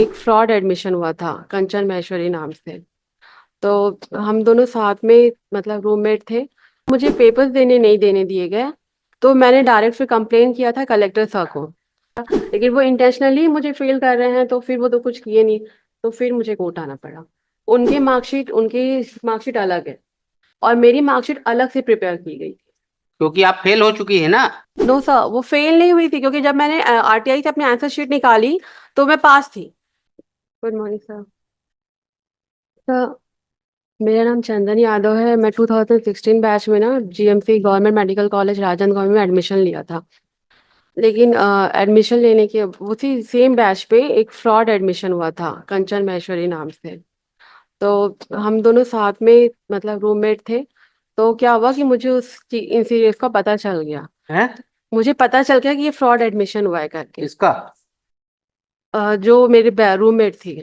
एक fraud admission हुआ था कंचन महेश्वरी नाम से। तो हम दोनों साथ में मतलब रूममेट थे। मुझे पेपर्स नहीं देने दिए गए। तो मैंने डायरेक्ट फिर कंप्लेन किया था कलेक्टर सर को। लेकिन वो इंटेंशनली मुझे फेल कर रहे हैं, तो फिर वो तो कुछ किए नहीं। तो फिर मुझे कोर्ट आना पड़ा। उनकी मार्कशीट अलग है और मेरी मार्कशीट अलग से प्रिपेयर की गई। क्योंकि आप फेल हो चुकी है ना। नो सर, वो फेल नहीं हुई थी, क्योंकि जब मैंने आरटीआई से अपनी आंसर शीट निकाली तो मैं पास थी। Good morning sir. सर, मेरा नाम चंदन यादव है। मैं 2016 बैच में ना GMC government medical college Rajnandgaon में एडमिशन लिया था। लेकिन एडमिशन लेने के उसी सेम बैच पे एक फ्रॉड एडमिशन हुआ था कंचन महेश्वरी नाम से। तो हम दोनों साथ में मतलब रूममेट थे। तो क्या हुआ कि मुझे इंसीरियस का पता चल गया। है मुझे पता चल गया कि ये फ्रॉड एडमिशन हुआ है करके। इसका। जो मेरे रूममेट थी,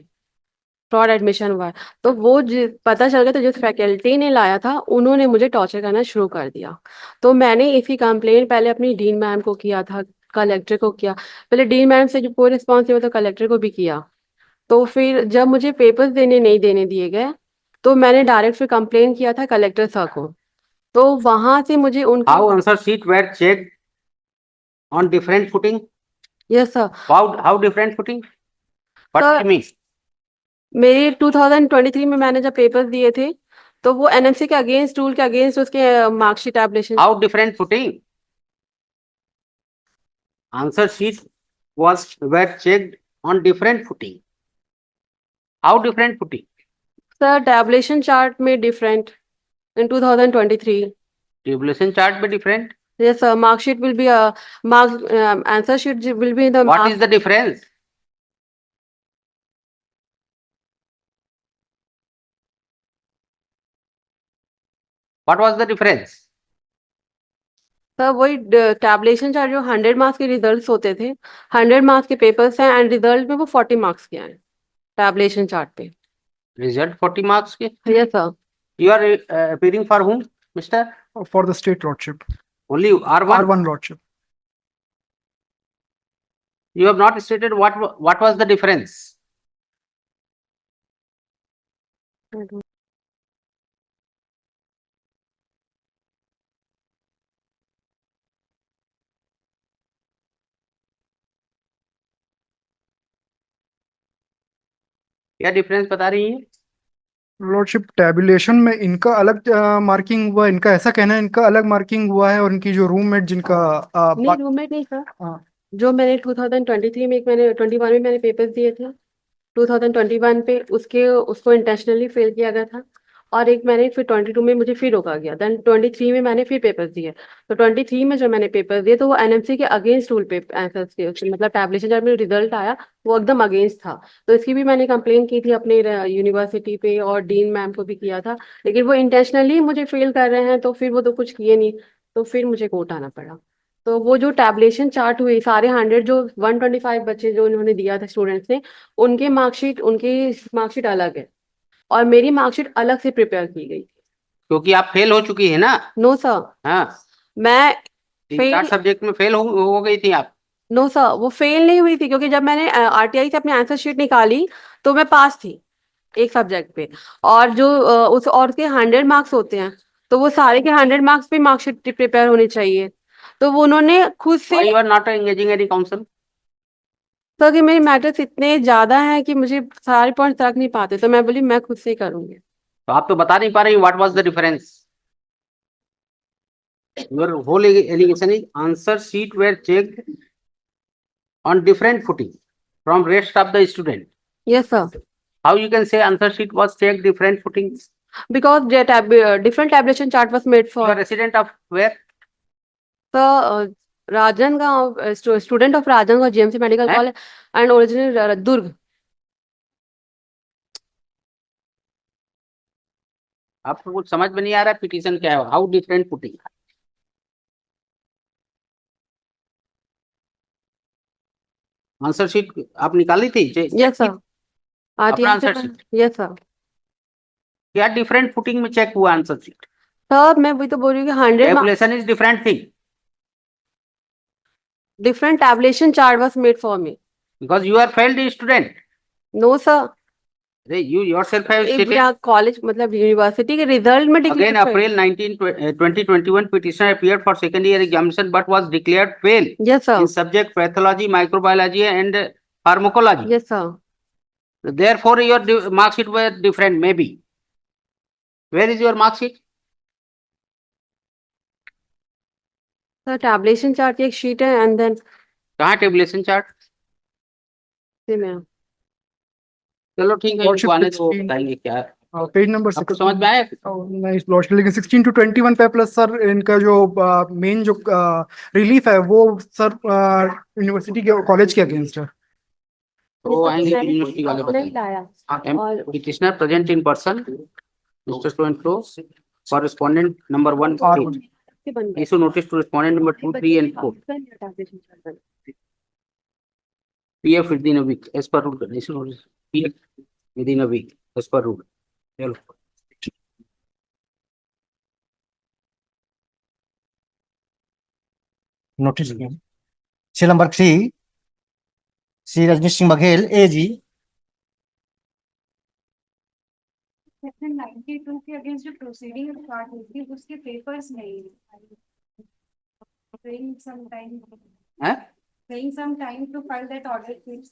फ्रॉड एडमिशन हुआ है। तो वो पता चल गया, तो जिस फैकल्टी ने लाया था उन्होंने मुझे टॉर्चर करना शुरू कर दिया। तो मैंने इसकी कंप्लेन पहले अपनी डीन मैम को किया था, कलेक्टर को किया। पहले डीन मैम से जो कोई रिस्पॉन्स नहीं हुआ तो कलेक्टर को भी किया। तो फिर जब मुझे पेपर्स नहीं देने दिए गए, तो मैंने डायरेक्ट फिर कंप्लेन किया था कलेक्टर सर को। तो वहां से मुझे उनकी। How answer sheet were check on different footing. Yes sir. How different footing, what sir, it mean. मेरे 2023 में मैंने जब पेपर्स दिए थे, तो वो एनएमसी के अगेंस्ट, रूल के अगेंस्ट उसके मार्कशीट एब्लेशन। How different footing, answer sheet was were checked on different footing. How different footing? Sir, tabulation chart में different in 2023। Tabulation chart be different. Yes sir, marksheet will be mark answer sheet will be the What is the difference? What was the difference? Sir वही tabulation chart जो 100 marks के results होते थे, 100 marks के papers हैं and result में वो 40 marks के हैं टैबलेशन चार्ट पे। Result 40 marks के. Yes sir. You are appearing for whom, Mister? For the state lordship, Only R1. R1 lordship. You have not stated what was the difference. क्या difference बता रही है? लॉर्डशिप, टैबुलेशन में इनका अलग मार्किंग हुआ, इनका ऐसा कहना है, इनका अलग मार्किंग हुआ है, और इनकी जो रूममेट जिनका नहीं, रूममेट नहीं सर। हाँ, जो मैंने 2023 में, एक मैंने 21 में मैंने पेपर्स दिए थे। 2021 पे उसको इंटेंशनली फेल किया गया था। और एक मैंने फिर 22 में मुझे फिर रोका गया, देन 23 में मैंने फिर पेपर्स दिए। तो 23 में जो मैंने पेपर दिए तो वो एनएमसी के अगेंस्ट रूल पे आंसर्स के मतलब टैबलेशन जब मेरा रिजल्ट आया वो एकदम अगेंस्ट था। तो इसकी भी मैंने कंप्लेन की थी अपने यूनिवर्सिटी पे और डीन मैम को भी किया था। लेकिन वो इंटेंशनली मुझे फेल कर रहे हैं, तो फिर वो तो कुछ किए नहीं। तो फिर मुझे कोर्ट आना पड़ा। तो वो जो टैबलेशन चार्ट हुई सारे 100 जो 125 बच्चे जो इन्होंने दिया था स्टूडेंट्स ने, उनकी मार्कशीट अलग है और मेरी मार्कशीट अलग से प्रिपेयर की गई थी। क्योंकि आप फेल हो चुकी है ना। No sir. हाँ, मैं 3-4 फेल। सब्जेक्ट में फेल हो गई थी आप। नो सर, वो फेल नहीं हुई थी, क्योंकि जब मैंने आरटीआई से अपनी आंसर शीट निकाली तो मैं पास थी एक सब्जेक्ट पे। और जो उसके 100 मार्क्स होते हैं, तो वो सारे के 100 मार्क्स पे मार्कशीट प्रिपेयर होनी चाहिए। तो वो उन्होंने खुद से। Why you are not engaging any counsel? Sir कि मेरे मैटर्स इतने ज्यादा हैं कि मुझे सारे पॉइंट तक नहीं पाते, तो मैं बोली मैं खुद से ही करूंगी। तो आप तो बता नहीं पा रही what was the difference. Your whole allegation is answer sheet were checked on different footing from rest of the student. Yes sir. How you can say answer sheet was checked different footings? Because different tabulation chart was made You are for resident of where? the Rajangaon, student of Rajangaon GMC Medical Eh? College and original Durg. आपको कुछ समझ में नहीं आ रहा है petition क्या है. How different footing. Answer sheet आप निकाली थी? Yes sir. अपना आरटीआई आंसर से। Sheet yes sir. क्या डिफरेंट फुटिंग में चेक हुआ आंसर शीट? सर मैं वही तो बोल रही हूँ कि 100 calculation is different thing. different tabulation chart was made for me. Because you are failed student. No sir, You yourself have stated. College मतलब यूनिवर्सिटी के रिजल्ट में Again, declare April 2021 petitioner appeared for second year examination but was declared fail yes sir, in subject pathology, microbiology and pharmacology. Yes sir, Therefore, your mark sheet were different, maybe. Where is your mark sheet? Sir tabulation chart की एक sheet है and then कहाँ tabulation chart? में चलो ठीक है, Lordship, इनको आने दो, 16 बताएंगे क्या। पेज नंबर आपको समझ में आया? नहीं लॉर्डशिप, लेकिन 16 to 21 पे प्लस सर इनका जो मेन जो रिलीफ है वो सर यूनिवर्सिटी के कॉलेज के अगेंस्ट है। तो आएंगे यूनिवर्सिटी वाले नहीं बताएंगे। लाया और Petitioner present in person, Mr. Student Close, for respondent number 1, बन गया issue notice to respondent number 2, 3 and 4. Tabulation chart PF within a week, as per rule, issue notice, PF within a week, as per rule. चलो। Notice cell number 3 Shri Rajneesh Singh Baghel AG section 92 के against जो proceeding start होती है उसके papers नहीं taking some time हैं? taking some time to file that order please.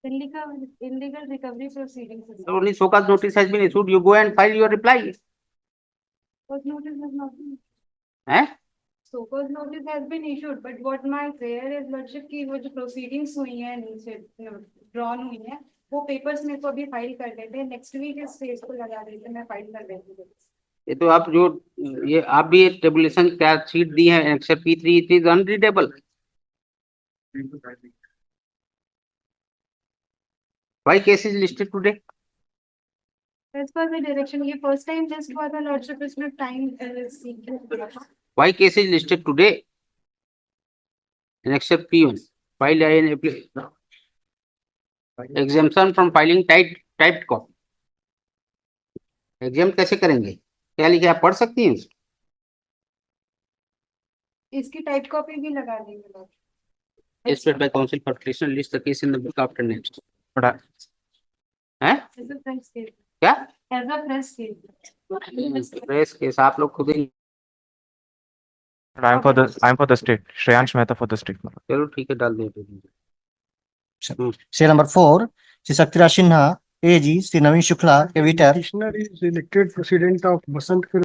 Illegal recovery proceedings. So only so cause notice has been issued, you go and file your reply. What notice has not been? हैं? So cause notice has been issued, but what my prayer is lordship की वो जो proceedings हुई हैं नीचे drawn हुई हैं वो papers मेरे को अभी file कर देते हैं next week इस phase को लगा देते मैं file कर देती हूँ. ये तो आप जो ये आप भी टेबुलेशन क्या शीट दी है accept P3, it is unreadable. Why case is listed today? As per the direction ये first time just हुआ था lordship इसमें time seeking. Why case is listed today? And except P1, filed an exemption from filing typed copy. Exempt कैसे करेंगे? क्या लिखे आप पढ़ सकती हैं? इसकी टाइप कॉपी भी लगा देंगे लोग. Issued by council for petition, list the case in the book after next. हैं? As a fresh case. क्या? As a fresh case. Press case आप लोग खुद ही I'm for the state. Shreyansh Mehta for the state. चलो ठीक है डाल देते हैं। Cell number 4 Shri Shaktiraj Sinha AG Shri Naveen Shukla एविटर Petitioner is elected president of Basant